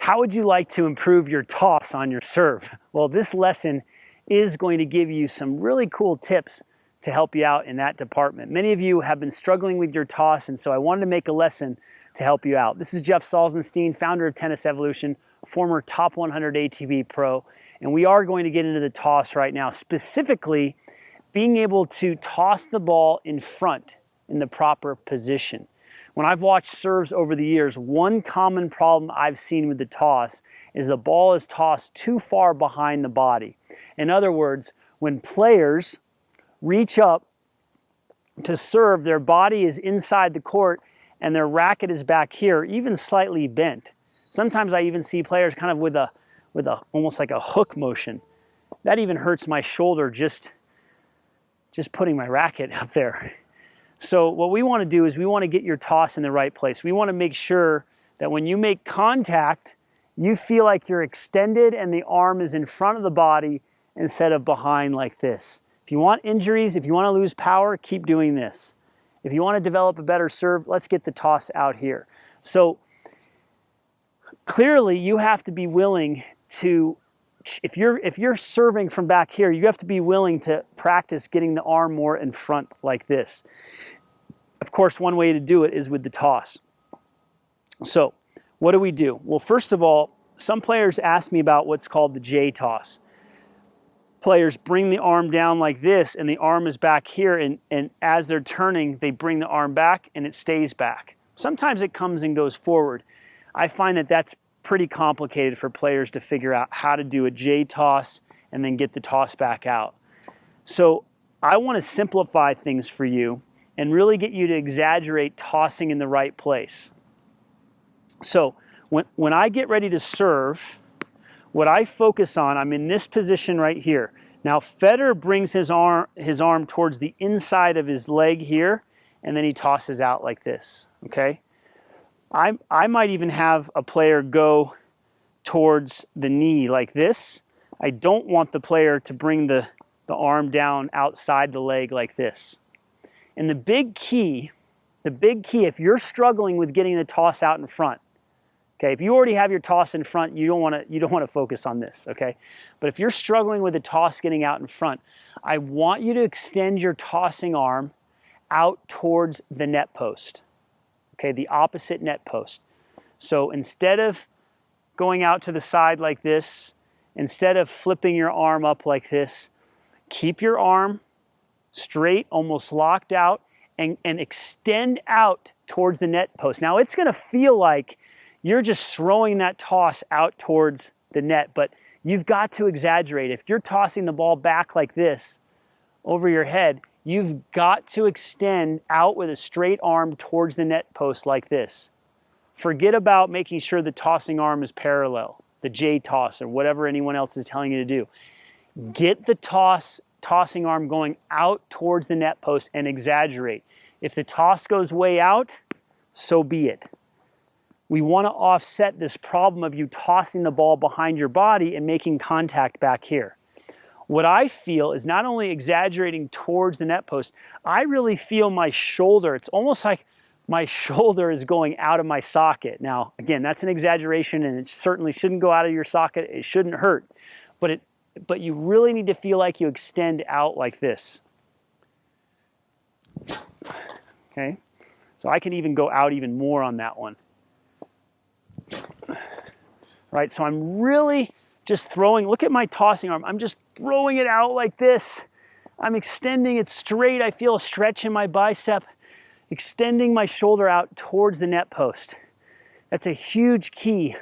How would you like to improve your toss on your serve? Well, this lesson is going to give you some really cool tips to help you out in that department. Many of you have been struggling with your toss, and so I wanted to make a lesson to help you out. This is Jeff Salzenstein, founder of Tennis Evolution, former top 100 ATP pro, and we are going to get into the toss right now, specifically being able to toss the ball in front in the proper position. When I've watched serves over the years, one common problem I've seen with the toss is the ball is tossed too far behind the body. In other words, when players reach up to serve, their body is inside the court and their racket is back here, even slightly bent. Sometimes I even see players kind of with a almost like a hook motion. That even hurts my shoulder just putting my racket up there. So what we want to do is we want to get your toss in the right place. We want to make sure that when you make contact, you feel like you're extended and the arm is in front of the body instead of behind like this. If you want injuries, if you want to lose power, keep doing this. If you want to develop a better serve, let's get the toss out here. So clearly you have to be willing to, if you're serving from back here, you have to be willing to practice getting the arm more in front like this. Of course, one way to do it is with the toss. So what do we do? Well, first of all, some players ask me about what's called the J toss. Players bring the arm down like this and the arm is back here, and as they're turning, they bring the arm back and it stays back. Sometimes it comes and goes forward. I find that that's pretty complicated for players to figure out how to do a J toss and then get the toss back out. So I want to simplify things for you and really get you to exaggerate tossing in the right place. So when I get ready to serve, what I focus on, I'm in this position right here. Now Federer brings his arm towards the inside of his leg here, and then he tosses out like this, okay? I might even have a player go towards the knee like this. I don't want the player to bring the arm down outside the leg like this. And the big key, if you're struggling with getting the toss out in front, okay, if you already have your toss in front, you don't want to focus on this, okay? But if you're struggling with the toss getting out in front, I want you to extend your tossing arm out towards the net post, okay, the opposite net post. So instead of going out to the side like this, instead of flipping your arm up like this, keep your arm straight, almost locked out, and extend out towards the net post. Now it's going to feel like you're just throwing that toss out towards the net, but you've got to exaggerate. If you're tossing the ball back like this over your head, you've got to extend out with a straight arm towards the net post like this. Forget about making sure the tossing arm is parallel, the J toss or whatever anyone else is telling you to do. Get the tossing arm going out towards the net post and exaggerate. If the toss goes way out, so be it. We want to offset this problem of you tossing the ball behind your body and making contact back here. What I feel is not only exaggerating towards the net post, I really feel my shoulder. It's almost like my shoulder is going out of my socket. Now, again, that's an exaggeration and it certainly shouldn't go out of your socket. It shouldn't hurt, but you really need to feel like you extend out like this. Okay, so I can even go out even more on that one. Right, so I'm really just throwing, look at my tossing arm. I'm just throwing it out like this. I'm extending it straight. I feel a stretch in my bicep, extending my shoulder out towards the net post. That's a huge key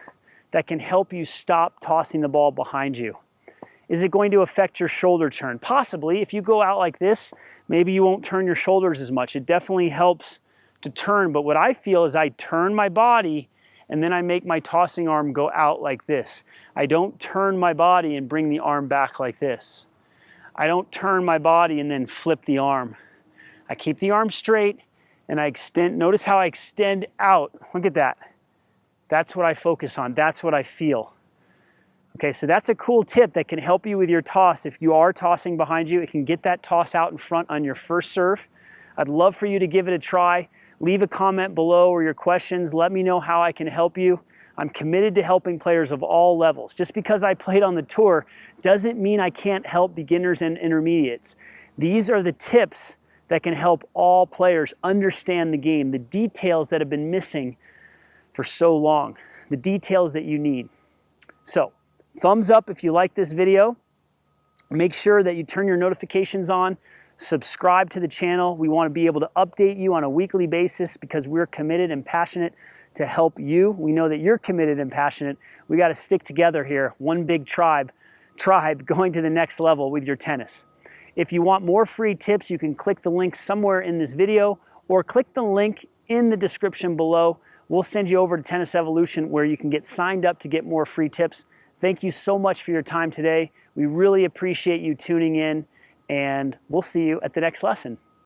that can help you stop tossing the ball behind you. Is it going to affect your shoulder turn? Possibly. If you go out like this, maybe you won't turn your shoulders as much. It definitely helps to turn, but what I feel is I turn my body and then I make my tossing arm go out like this. I don't turn my body and bring the arm back like this. I don't turn my body and then flip the arm. I keep the arm straight and I extend. Notice how I extend out. Look at that. That's what I focus on. That's what I feel. Okay, so that's a cool tip that can help you with your toss. If you are tossing behind you, it can get that toss out in front on your first serve. I'd love for you to give it a try. Leave a comment below or your questions. Let me know how I can help you. I'm committed to helping players of all levels. Just because I played on the tour doesn't mean I can't help beginners and intermediates. These are the tips that can help all players understand the game, the details that have been missing for so long, the details that you need. So, thumbs up if you like this video. Make sure that you turn your notifications on. Subscribe to the channel. We want to be able to update you on a weekly basis because we're committed and passionate to help you. We know that you're committed and passionate. We got to stick together here, one big tribe going to the next level with your tennis. If you want more free tips, you can click the link somewhere in this video or click the link in the description below. We'll send you over to Tennis Evolution where you can get signed up to get more free tips. Thank you so much for your time today. We really appreciate you tuning in, and we'll see you at the next lesson.